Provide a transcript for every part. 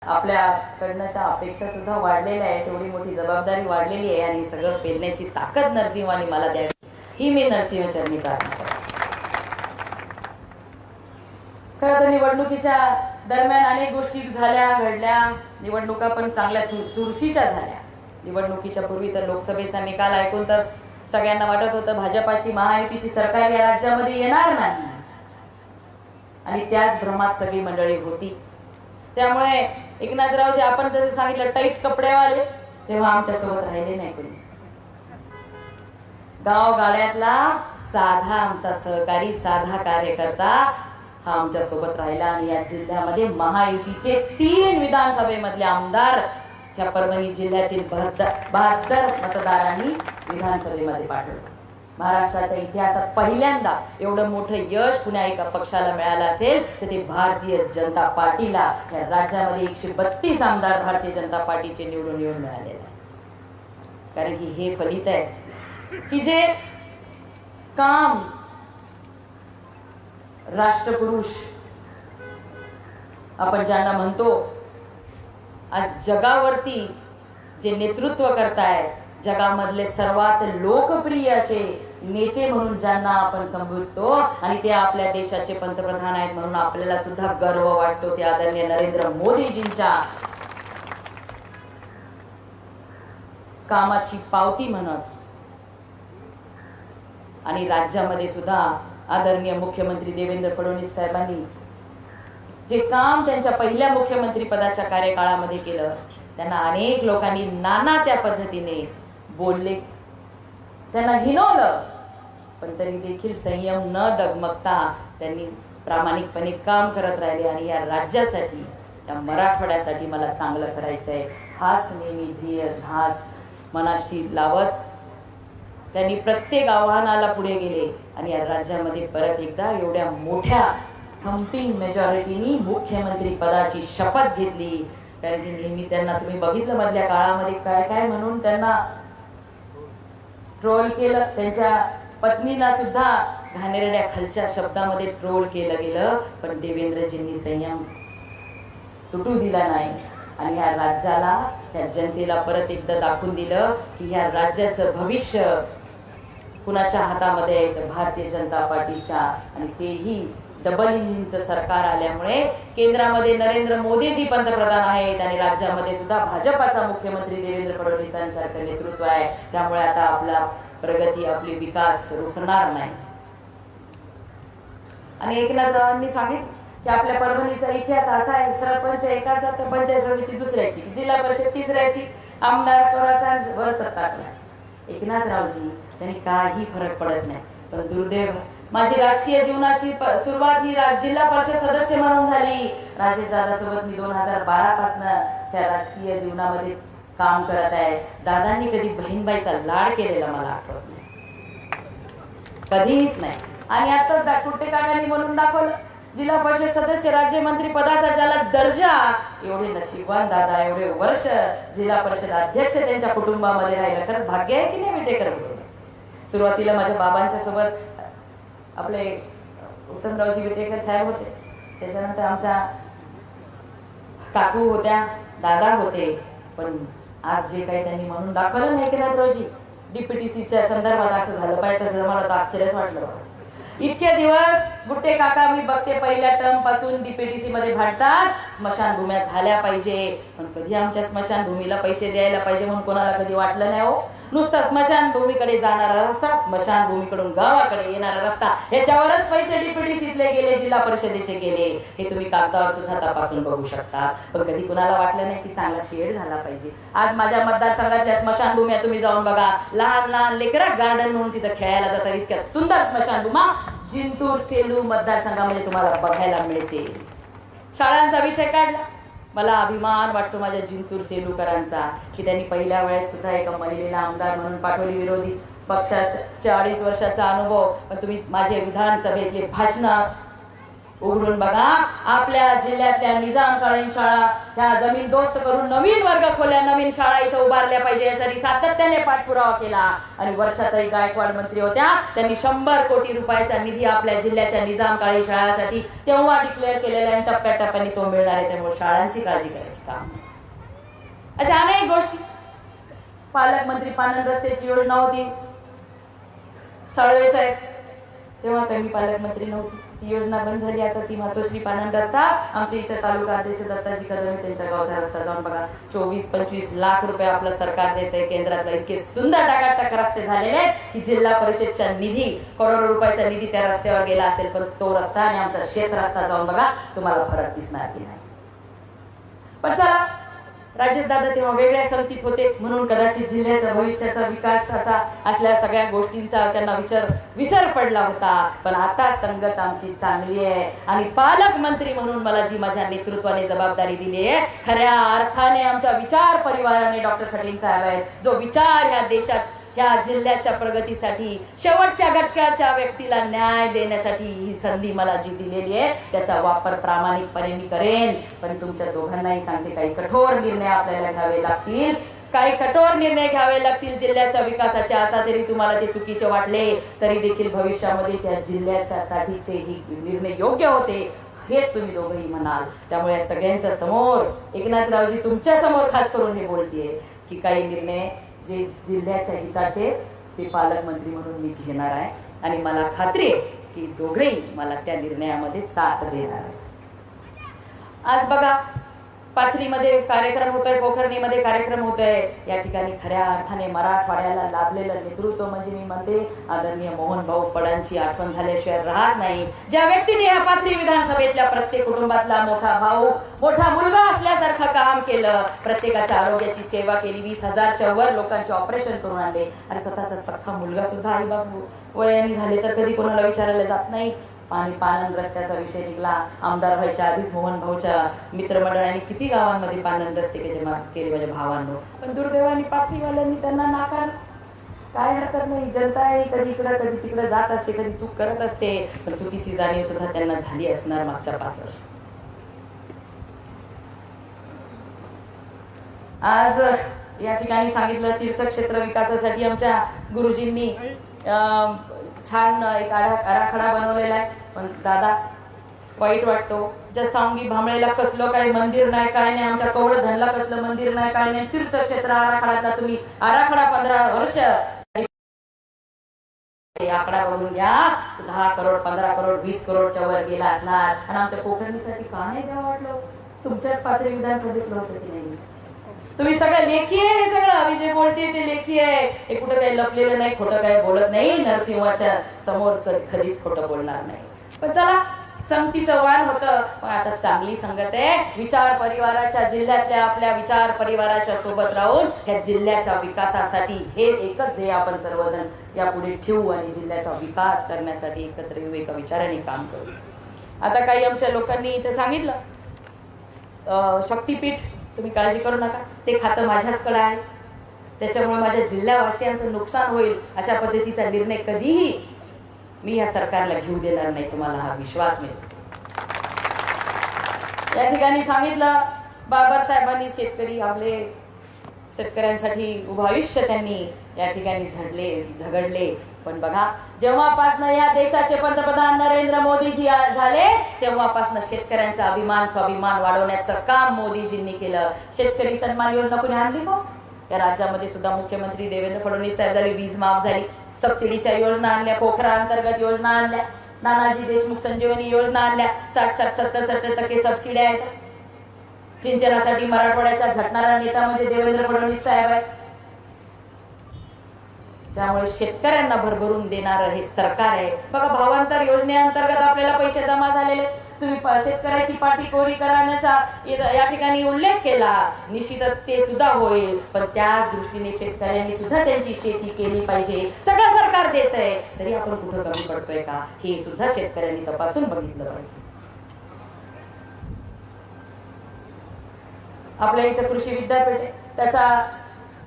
आपल्याकडनंच्या अपेक्षा सुद्धा वाढलेल्या आहे, तेवढी मोठी जबाबदारी वाढलेली आहे आणि सगळं पेलण्याची ताकद नरसिंहाने मला द्यावी ही मी नरसिंहचरणी प्रार्थना करते. खरं तर निवडणुकीच्या दरम्यान अनेक गोष्टी झाल्या घडल्या, निवडणुका पण चांगल्या चुरशीच्या झाल्या. निवडणुकीच्या पूर्वी तर लोकसभेचा निकाल ऐकून तर सगळ्यांना वाटत होतं भाजपाची महायुतीची सरकार या राज्यामध्ये येणार नाही आणि त्याच भ्रमात सगळी मंडळी होती. त्यामुळे एकनाथरावजी आपण जसं सांगितलं टाईट कपडेवाले तेव्हा आमच्या सोबत राहिले नाही कोणी. गाव गाड्यातला साधा आमचा सहकारी साधा कार्यकर्ता हा आमच्या सोबत राहिला आणि या जिल्ह्यामध्ये महायुतीचे 3 विधानसभेमधले आमदार ह्या परभणी जिल्ह्यातील 72 मतदारांनी विधानसभेमध्ये पाठवलं. महाराष्ट्राच्या इतिहासात पहिल्यांदा एवढं मोठं यश कुण्या एका पक्षाला मिळालं असेल तर ते भारतीय जनता पार्टीला. या राज्यामध्ये 132 आमदार भारतीय जनता पार्टीचे निवडून येऊन मिळालेले आहे. कारण की हे फलित आहे की जे काम राष्ट्रपुरुष आपण ज्यांना म्हणतो आज जगावरती जे नेतृत्व करताय, जगामधले सर्वात लोकप्रिय असे नेते म्हणून ज्यांना आपण संबोधतो आणि ते आपल्या देशाचे पंतप्रधान आहेत म्हणून आपल्याला सुद्धा गर्व वाटतो, ते आदरणीय नरेंद्र मोदीजींच्या कामाची पावती म्हणत. आणि राज्यामध्ये सुद्धा आदरणीय मुख्यमंत्री देवेंद्र फडणवीस साहेबांनी जे काम त्यांच्या पहिल्या मुख्यमंत्री पदाच्या कार्यकाळामध्ये केलं, त्यांना अनेक लोकांनी नाना त्या पद्धतीने बोलले, त्यांना हिनवलं, पण तरी देखील संयम न डगमगता त्यांनी प्रामाणिकपणे काम करत राहिले. आणि या राज्यासाठी या मराठवाड्यासाठी मला चांगलं करायचंय हाच नेहमी ध्येय ध्यास मनाशी लावत त्यांनी प्रत्येक आव्हानाला पुढे गेले आणि या राज्यामध्ये परत एकदा एवढ्या मोठ्या थम्पिंग मेजॉरिटीनी मुख्यमंत्री पदाची शपथ घेतली. कारण की नेहमी त्यांना तुम्ही बघितलं मधल्या काळामध्ये काय काय म्हणून त्यांना ट्रोल केलं, त्यांच्या पत्नीला सुद्धा घाणेरड्या खालच्या शब्दामध्ये ट्रोल केलं गेलं, पण देवेंद्रजींनी संयम तुटू दिला नाही आणि ह्या राज्याला ह्या जनतेला परत एकदा दाखवून दिलं की ह्या राज्याचं भविष्य कुणाच्या हातामध्ये आहे तर भारतीय जनता पार्टीच्या. आणि तेही डबल इंजिनचं सरकार आल्यामुळे केंद्रामध्ये नरेंद्र मोदीजी पंतप्रधान आहेत आणि राज्यामध्ये सुद्धा भाजपाचा मुख्यमंत्री देवेंद्र फडणवीसांसारखं नेतृत्व आहे. त्यामुळे आता आपला प्रगती आपली विकास रोखणार नाही. आणि एकनाथरावांनी सांगितलं की आपल्या परभणीचा इतिहास असा आहे, सरपंच एकाचा तर पंचायत समिती दुसऱ्याची, जिल्हा परिषद तिसऱ्याची, आमदार कोणाचा वर सत्ता कोणाची. एकनाथरावजी त्यांनी काही फरक पडत नाही. पण दुर्दैव माझी राजकीय जीवनाची सुरुवात ही जिल्हा परिषद सदस्य म्हणून झाली. राजेश दादा सोबत मी 2012 पासून त्या राजकीय जीवनामध्ये काम करत आहे. दादांनी कधी बहीणबाईचा लाड केलेला मला आठवत नाही, कधीच नाही. आणि आता कुठे काकांनी म्हणून दाखवलं जिल्हा परिषद सदस्य राज्यमंत्री पदाचा ज्याला दर्जा. एवढे नशीबवान दादा, एवढे वर्ष जिल्हा परिषद अध्यक्ष त्यांच्या कुटुंबामध्ये राहिलं. खरंच भाग्य आहे की नाही विटेकर. सुरुवातीला माझ्या बाबांच्या सोबत आपले उत्तमरावजी विटेकर साहेब होते, त्याच्यानंतर आमच्या काकू होत्या, दादा होते. पण आज जे काही त्यांनी म्हणून दाखवलं नाही एकनाथरावजी डीपीटीसीच्या संदर्भात असं झालं पाहिजे तसं मला तर आश्चर्यच वाटलं. इतके दिवस गुट्टे काका मी बघते पहिल्या टर्म पासून डीपीटीसी मध्ये भांडतात स्मशानभूम्या झाल्या पाहिजे, पण कधी आमच्या स्मशानभूमीला पैसे द्यायला पाहिजे म्हणून कोणाला कधी वाटलं नाही हो. नुसतं स्मशानभूमीकडे जाणारा रस्ता, स्मशानभूमीकडून गावाकडे येणारा रस्ता, ह्याच्यावरच पैसे डीपीटीसीतले गेले, जिल्हा परिषदेचे गेले. हे तुम्ही कागदावर सुद्धा तपासून बघू शकता. पण कधी कुणाला वाटलं नाही की चांगला शेड झाला पाहिजे. आज माझ्या मतदारसंघातल्या स्मशानभूम्या तुम्ही जाऊन बघा, लहान लहान लेकरा गार्डन म्हणून तिथं खेळायला जातात. इतक्या सुंदर स्मशानभूमा जिंतूर सेलू मतदारसंघामध्ये तुम्हाला बघायला मिळते. शाळांचा विषय काढला, मला अभिमान वाटतो माझ्या जिंतूर सेलूकरांचा की त्यांनी पहिल्या वेळेस सुद्धा एका महिलेला आमदार म्हणून पाठवली. विरोधी पक्षाचा 40 वर्षाचा अनुभव, पण तुम्ही माझे विधानसभेतले भाषण उघडून बघा, आपल्या जिल्ह्यातल्या निजामकालीन शाळा ह्या जमीनदोस्त करून नवीन वर्ग खोल्या, नवीन शाळा इथं उभारल्या पाहिजे यासाठी सातत्याने पाठपुरावा केला. आणि वर्षाताई गायकवाड मंत्री होत्या, त्यांनी 100 कोटी रुपयाचा निधी आपल्या जिल्ह्याच्या निजामकालीन शाळांसाठी तेव्हा डिक्लेअर केलेला आहे. टप्प्याटप्प्याने तो मिळणार आहे. त्यामुळे शाळांची काळजी करायची काम. अशा अनेक गोष्टी. पालकमंत्री पानंद रस्त्याची योजना होती, साळवे साहेब तेव्हा काही पालकमंत्री नव्हती, ती योजना बंद झाली. आता ती मातोश्री पानंद रस्ता, आमच्या इथं तालुका अध्यक्ष दत्ताजी कदम त्यांच्या गावचा रस्ता जाऊन बघा, 24-25 लाख रुपये आपलं सरकार देतंय केंद्रातलं. इतके सुंदर टाकाटक रस्ते झालेले आहेत की जिल्हा परिषदच्या निधी, करोडो रुपयाचा निधी त्या रस्त्यावर गेला असेल, पण तो रस्ता आणि आमचा शेत रस्ता जाऊन बघा, तुम्हाला फरक दिसणार की नाही. पण चला, राजेश दादा तेव्हा वेगळ्या संगतीत होते, म्हणून कदाचित जिल्ह्याच्या भविष्याचा विकासाचा असल्या सगळ्या गोष्टींचा त्यांना विसर पडला होता. पण आता संगत आमची चांगली आहे आणि पालकमंत्री म्हणून मला जी माझ्या नेतृत्वाने जबाबदारी दिली आहे, खऱ्या अर्थाने आमच्या विचार परिवाराने डॉक्टर खटीक साहेब आहेत, जो विचार ह्या देशात ह्या जिल्ह्याच्या प्रगतीसाठी शेवटच्या घटकाच्या व्यक्तीला न्याय देण्यासाठी ही संधी मला जी दिलेली आहे त्याचा वापर प्रामाणिकपणे मी करेन. पण तुमच्या दोघांनाही सांगते, काही कठोर निर्णय आपल्याला घ्यावे लागतील, काही कठोर निर्णय घ्यावे लागतील जिल्ह्याच्या विकासाचे. आता तरी तुम्हाला ते चुकीचे वाटले तरी देखील भविष्यामध्ये त्या जिल्ह्याच्या साठीचे ही निर्णय योग्य होते हेच तुम्ही दोघंही म्हणाल. त्यामुळे सगळ्यांच्या समोर एकनाथरावजी तुमच्या समोर खास करून हे बोलतेय की काही निर्णय जे जिल्ह्याच्या हिताचे ते पालकमंत्री म्हणून मी घेणार आहे आणि मला खात्री आहे की दोघेही मला त्या निर्णयामध्ये साथ देणार आहे. आज बघा, पाथरीमध्ये कार्यक्रम होतोय, पोखर्णीमध्ये कार्यक्रम होतोय. या ठिकाणी खऱ्या अर्थाने मराठवाड्याला लाभलेलं नेतृत्व म्हणजे मी म्हणते आदरणीय मोहन भाऊ फडांची आठवण झाल्याशिवाय राहत नाही. ज्या व्यक्तीने या पाथरी विधानसभेतल्या प्रत्येक कुटुंबातला मोठा भाऊ, मोठा मुलगा असल्यासारखं काम केलं, प्रत्येकाच्या आरोग्याची सेवा केली, 20,000च्या वर लोकांचे ऑपरेशन करून आणले. आणि स्वतःचा सख्खा मुलगा सुद्धा आई बाबू वयाने झाले तर कधी कोणाला विचारायला जात नाही. पानंद रस्त्याचा विषय निघला, आमदार व्हायच्या आधीच मोहन भाऊच्या मित्रमंडळाने किती गावांमध्ये पानंद रस्ते केले माझ्या भावांनो, पण दुर्दैवाने पाथरीवाल्यांनी त्यांना नाकार. काय हरकत नाही, जनता आहे, कधी इकडं कधी तिकडं जात असते, कधी चूक करत असते, पण चुकीची जाणीव सुद्धा त्यांना झाली असणार मागच्या 5 वर्ष. आज या ठिकाणी सांगितलं तीर्थक्षेत्र विकासासाठी आमच्या गुरुजींनी छान एक आराखडा बनवलेला आहे. पण दादा वाईट वाटतो, ज्या सांगी भांबळेला कसलं काही मंदिर नाही, काय नाही, आमच्या कवड धनला कसलं मंदिर नाही, काय नाही, तीर्थक्षेत्र आराखड्यातला तुम्ही आराखडा 15 वर्ष आकडा बघून घ्या, 10 करोड 15 करोड 20 करोडच्या वर गेला असणार. आणि आमच्या पोखरणीसाठी का नाही द्यावं वाटलं? तुमच्याच पाथरी विधानसभेतलं होतं की नाही? तुम्ही सगळं लेखी आहे, हे सगळं आम्ही जे बोलते ते लेखी आहे. हे कुठं काही लपलेलं नाही, खोटं काही बोलत नाही. नरसिंहाच्या समोर कधीच खोटं बोलणार नाही. पण चला, संगतीचं वाण होतं, पण आता चांगली संगत आहे. विचार परिवाराच्या जिल्ह्यातल्या आपल्या विचार परिवाराच्या सोबत राहून या जिल्ह्याच्या विकासासाठी हे एकच ध्येय आपण सर्वजण यापुढे ठेवू आणि जिल्ह्याचा विकास करण्यासाठी एकत्र येऊ, एका विचाराने काम करू. आता काही आमच्या लोकांनी इथे सांगितलं शक्तीपीठ तुम्ही काळजी करू नका, ते खातं माझ्याचकडे आहे, त्याच्यामुळे माझ्या जिल्हावासियांचं नुकसान होईल अशा पद्धतीचा निर्णय कधीही मी या सरकारला घेऊ देणार नाही. तुम्हाला हा विश्वास मिळतो. या ठिकाणी सांगितलं बाबासाहेबांनी शेतकरी आपले शेतकऱ्यांसाठी उभं आयुष्य त्यांनी या ठिकाणी झगडले. पण बघा, जेव्हापासनं या देशाचे पंतप्रधान नरेंद्र मोदीजी झाले तेव्हापासनं शेतकऱ्यांचा अभिमान स्वाभिमान वाढवण्याचं काम मोदीजींनी केलं. शेतकरी सन्मान योजना कोणी आणली का? या राज्यामध्ये सुद्धा मुख्यमंत्री देवेंद्र फडणवीस साहेब झाले, वीज माफ झाली, सबसिडीच्या योजना आणल्या, पोखरा अंतर्गत योजना आणल्या, नानाजी देशमुख संजीवनी योजना आणल्या, 60-70% सबसिड्या आहेत. सिंचनासाठी मराठवाड्याचा झटणारा नेता म्हणजे देवेंद्र फडणवीस साहेब आहे. त्यामुळे शेतकऱ्यांना भरभरून देणारं हे सरकार आहे. बघा, भावांतर योजनेअंतर्गत आपल्याला पैसे जमा झालेले. तुम्ही शेतकऱ्याची पाठी कोरी करण्याचा या ठिकाणी उल्लेख केला, निश्चितच ते सुद्धा होईल. पण त्याच दृष्टीने शेतकऱ्यांनी सुद्धा त्यांची शेती केली पाहिजे. सगळं सरकार देत आहे तरी आपण कुठं कमी पडतोय का हे सुद्धा शेतकऱ्यांनी तपासून बघितलं पाहिजे. आपल्या इथं कृषी विद्यापीठ आहे, त्याचा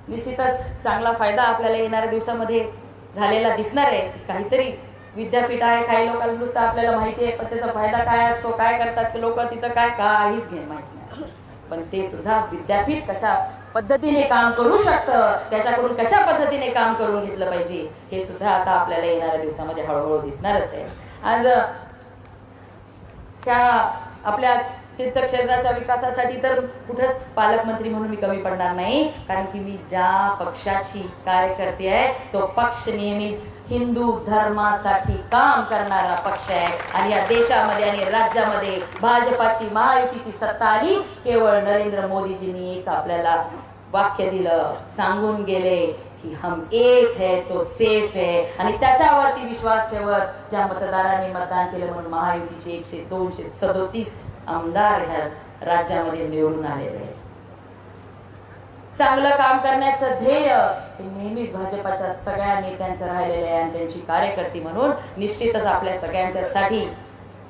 निश्चितच चांगला फायदा आपल्याला येणाऱ्या दिवसामध्ये झालेला दिसणार आहे. काहीतरी विद्यापीठ आहे, काही लोकांना नुसतं आपल्याला माहिती आहे, पण त्याचा फायदा काय असतो, काय करतात लोक तिथं, काय काहीच घेणं माहित नाही. पण ते सुद्धा विद्यापीठ कशा पद्धतीने काम करू शकतं, त्याच्याकडून कशा पद्धतीने काम करून घेतलं पाहिजे, हे सुद्धा आता आपल्याला येणाऱ्या दिवसामध्ये हळूहळू दिसणारच आहे. आज त्या आपल्या तीर्थक्षेत्राच्या विकासासाठी तर कुठंच पालकमंत्री म्हणून मी कमी पडणार नाही, कारण की मी ज्या पक्षाची कार्यकर्ते आहे तो पक्ष नेहमीच हिंदू धर्मासाठी काम करणारा पक्ष आहे. आणि या देशामध्ये आणि राज्यामध्ये भाजपाची महायुतीची सत्ता आली, केवळ नरेंद्र मोदीजींनी एक आपल्याला वाक्य दिलं, सांगून गेले की हम एक है तो सेफ है, आणि त्याच्यावरती विश्वास ठेवत ज्या मतदारांनी मतदान केलं म्हणून महायुतीचे 237 आमदार ह्या राज्यामध्ये निवडून आलेले आहेत. चांगलं काम करण्याचं ध्येय हे नेहमीच भाजपाच्या सगळ्या नेत्यांचं राहिलेलं आहे, आणि त्यांची कार्यकर्ती म्हणून निश्चितच आपल्या सगळ्यांच्यासाठी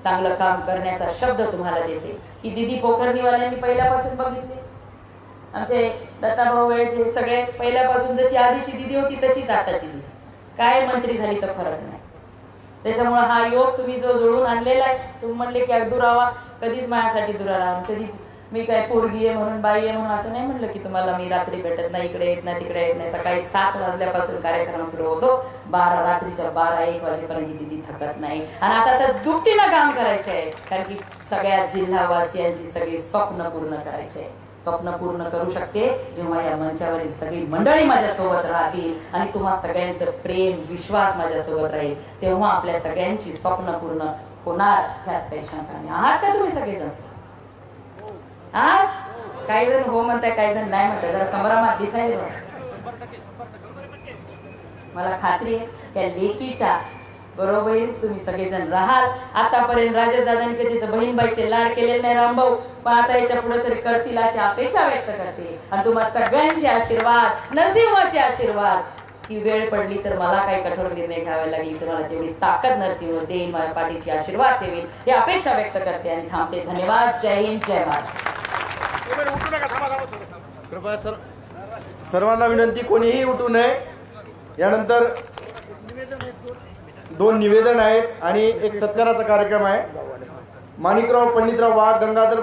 चांगलं काम करण्याचा शब्द तुम्हाला देते. की दिदी पोखरणीवाल्यांनी पहिल्यापासून बघितले, आमचे दत्ताभाऊ हे सगळे पहिल्यापासून जशी आधीची दिदी होती तशीच आताची दिदी, काय मंत्री झाली तर फरक नाही. त्याच्यामुळे हा योग तुम्ही जो जुळून आणलेला आहे, तुम्ही म्हणले की दुरावा, कधीच माझ्यासाठी दुरावा, कधी मी काय पोरगी आहे म्हणून, बाई आहे म्हणून असं नाही म्हणलं की तुम्हाला मी रात्री भेटत नाही, इकडे येत नाही, तिकडे येत नाही. सकाळी 7 वाजल्यापासून कार्यक्रम सुरू होतो, रात्रीच्या 12-1 वाजेपर्यंत ही दिदी थकत नाही. आणि आता तर दुपटीनं काम करायचं आहे, कारण की सगळ्या जिल्हावासियांची सगळी स्वप्न पूर्ण करायचे आहे. स्वप्न पूर्ण करू शकते जेव्हा या मंचावरील सगळी मंडळी माझ्यासोबत राहतील आणि तुम्हा सगळ्यांचं प्रेम विश्वास माझ्यासोबत राहील, तेव्हा आपल्या सगळ्यांची स्वप्न पूर्ण होणार. ह्यात काही शंका नाही. आहात का तुम्ही सगळेजण? आहात? काही जण हो म्हणताय, काही जण नाही म्हणताय. जरा संभ्रमात दिसायला मला खात्री आहे या लेकीच्या बरोबर तुम्ही सगळेजण राहाल. आतापर्यंत राजदादांनी कधी तर बहीणबाईचे लाड केलेले नाही रामभाऊ, पण आता याच्या पुढे तरी करतील अशी अपेक्षा व्यक्त करते. आणि तुम्हाला सगळ्यांचे आशीर्वाद, नरसिंहाचे आशीर्वाद, की वेळ पडली तर मला काही कठोर निर्णय घ्यावा लागली तर मला तेवढी ताकद नरसिंह देईल, माझ्या पाठीशी आशीर्वाद ठेवील, ही अपेक्षा व्यक्त करते आणि थांबते. धन्यवाद. जय हिंद, जय भारत. कृपया सर्वांना विनंती, कोणीही उठू नये. यानंतर 2 निवेदन आहेत आणि एक सत्काराचा कार्यक्रम आहे. माणिकराव पंडितराव वाघ, गंगाधर